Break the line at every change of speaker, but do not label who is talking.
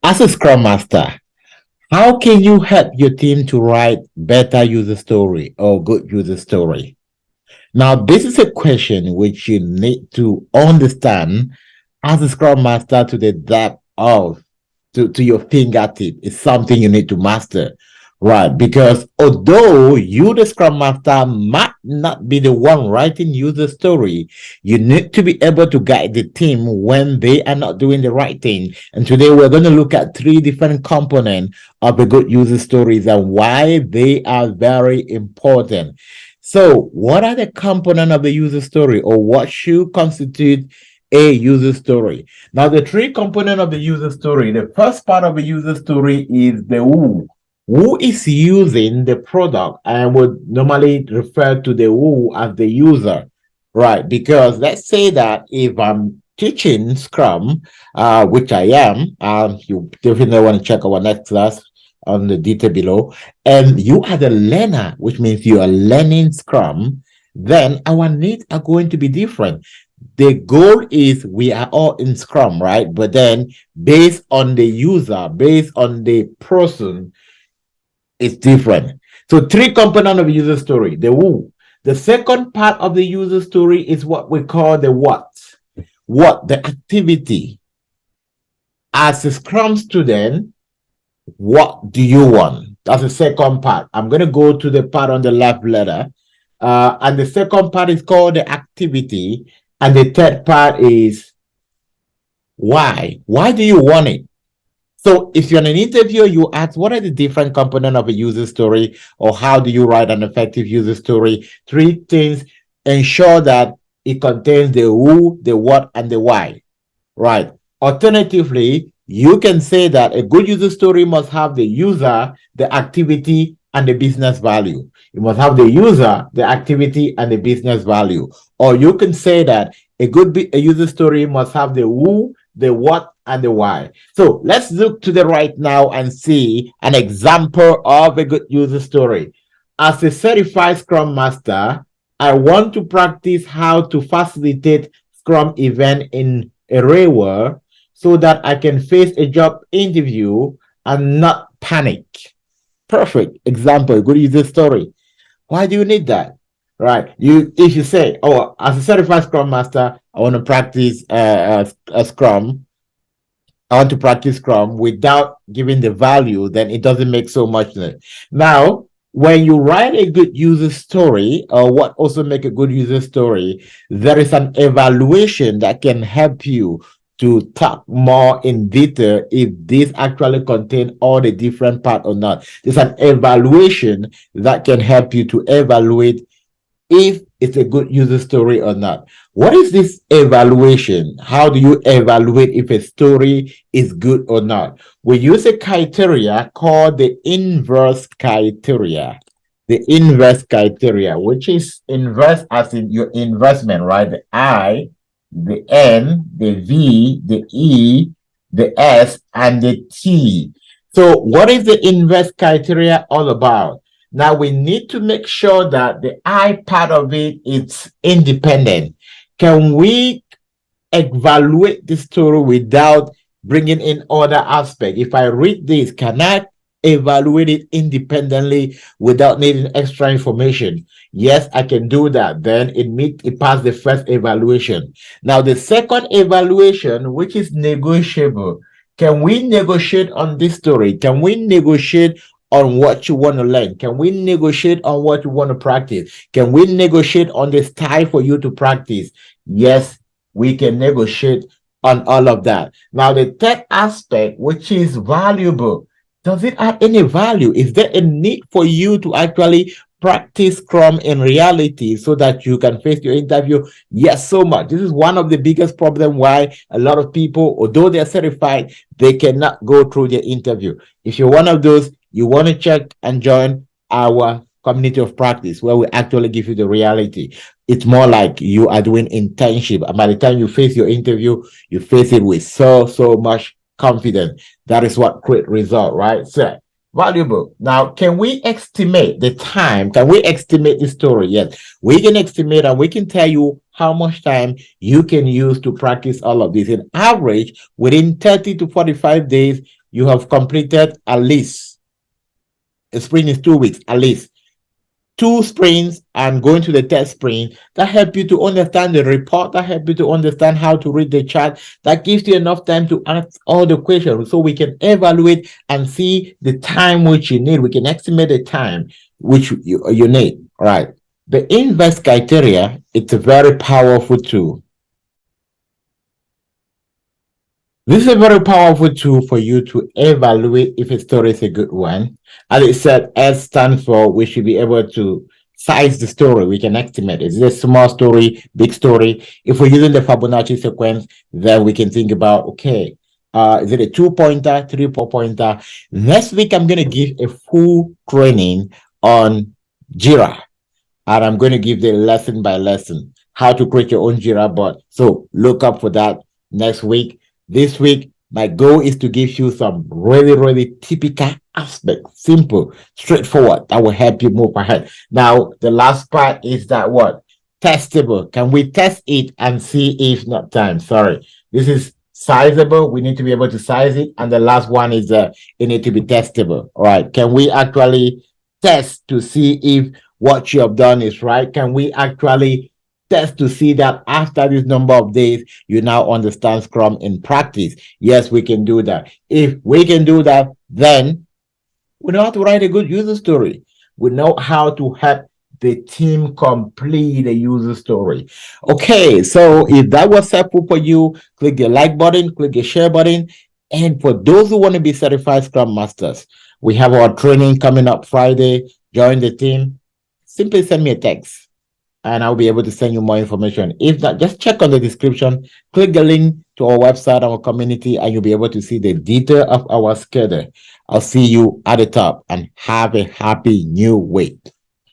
As a Scrum Master, how can you help your team to write better user story or good user story? Now, this is a question which you need to understand as a Scrum Master to the depth of to your fingertip. It's something you need to master, right? Because although you, the Scrum Master, might not be the one writing user story, you need to be able to guide the team when they are not doing the right thing. And today we're going to look at three different components of a good user stories and why they are very important. So, what are the components of the user story, or what should constitute a user story? Now, the three components of the user story, the first part of the user story is the who. Who is using the product? I would normally refer to the who as the user, right? Because let's say that if I'm teaching Scrum, which I am, you definitely want to check our next class on the detail below, and you are the learner, which means you are learning Scrum, then our needs are going to be different. The goal is we are all in Scrum, right? But then based on the user, based on the person, it's different. So three components of user story, the who. The second part of the user story is what we call the what. What, the activity. As a Scrum student, what do you want? That's the second part. I'm going to go to the part on the left letter. And the second part is called the activity. And the third part is why. Why do you want it? So if you're an interviewer, you ask, what are the different components of a user story, or how do you write an effective user story? Three things. Ensure that it contains the who, the what, and the why. Right. Alternatively, you can say that a good user story must have the user, the activity, and the business value. You must have the user, the activity, and the business value. Or you can say that a user story must have the who, the what, and the why. So let's look to the right now and see an example of a good user story. As a certified Scrum Master, I want to practice how to facilitate Scrum event in a real world so that I can face a job interview and not panic. Perfect example, good user story. Why do you need that? Right. If you say, oh, as a certified Scrum Master, I want to practice a Scrum. I want to practice Scrum without giving the value, then it doesn't make so much sense. Now, when you write a good user story, or what also make a good user story, there is an evaluation that can help you to talk more in detail if this actually contain all the different parts or not. There's an evaluation that can help you to evaluate if it's a good user story or not. What is this evaluation? How do you evaluate if a story is good or not? We use a criteria called the inverse criteria. The inverse criteria, which is inverse as in your investment, right? The I, the N, the V, the E, the S, and the T. So what is the inverse criteria all about? Now we need to make sure that the I part of it is independent. Can we evaluate the story without bringing in other aspects? If I read this, can I evaluate it independently without needing extra information? Yes, I can do that. Then it passed the first evaluation. Now the second evaluation, which is negotiable. Can we negotiate on this story? Can we negotiate on what you want to learn? Can we negotiate on what you want to practice? Can we negotiate on the style for you to practice? Yes, we can negotiate on all of that. Now, the third aspect, which is valuable, does it add any value? Is there a need for you to actually practice Scrum in reality so that you can face your interview? Yes, so much. This is one of the biggest problems why a lot of people, although they're certified, they cannot go through their interview. If you're one of those, you want to check and join our community of practice where we actually give you the reality. It's more like you are doing internship. And by the time you face your interview, you face it with so much confidence. That is what creates result, right? So valuable. Now, can we estimate the time? Can we estimate the story? Yes, we can estimate and we can tell you how much time you can use to practice all of this. In average, within 30 to 45 days, you have completed at least, a sprint is 2 weeks, at least 2 sprints and going to the third sprint, that help you to understand the report, that help you to understand how to read the chart, that gives you enough time to ask all the questions so we can evaluate and see the time which you need. We can estimate the time which you need. All right. The invest criteria, it's a very powerful tool. This is a very powerful tool for you to evaluate if a story is a good one. As it said, S stands for we should be able to size the story. We can estimate. Is it a small story, big story? If we're using the Fibonacci sequence, then we can think about, okay, is it a 2-pointer, 3-4-pointer? Next week, I'm going to give a full training on Jira. And I'm going to give the lesson by lesson, how to create your own Jira board. So look up for that next week. This week, my goal is to give you some really, really typical aspects, simple, straightforward, that will help you move ahead. Now, the last part is that what? Testable. Can we test it and see if not time? Sorry. This is sizable. We need to be able to size it. And the last one is it need to be testable. All right. Can we actually test to see if what you have done is right? Can we actually test to see that after this number of days, you now understand Scrum in practice? Yes, we can do that. If we can do that, then we know how to write a good user story. We know how to help the team complete a user story. Okay, so if that was helpful for you, click the like button, click the share button. And for those who want to be certified Scrum Masters, we have our training coming up Friday. Join the team. Simply send me a text and I'll be able to send you more information. If not, just check on the description, click the link to our website, our community, and you'll be able to see the detail of our schedule. I'll see you at the top and have a happy new week.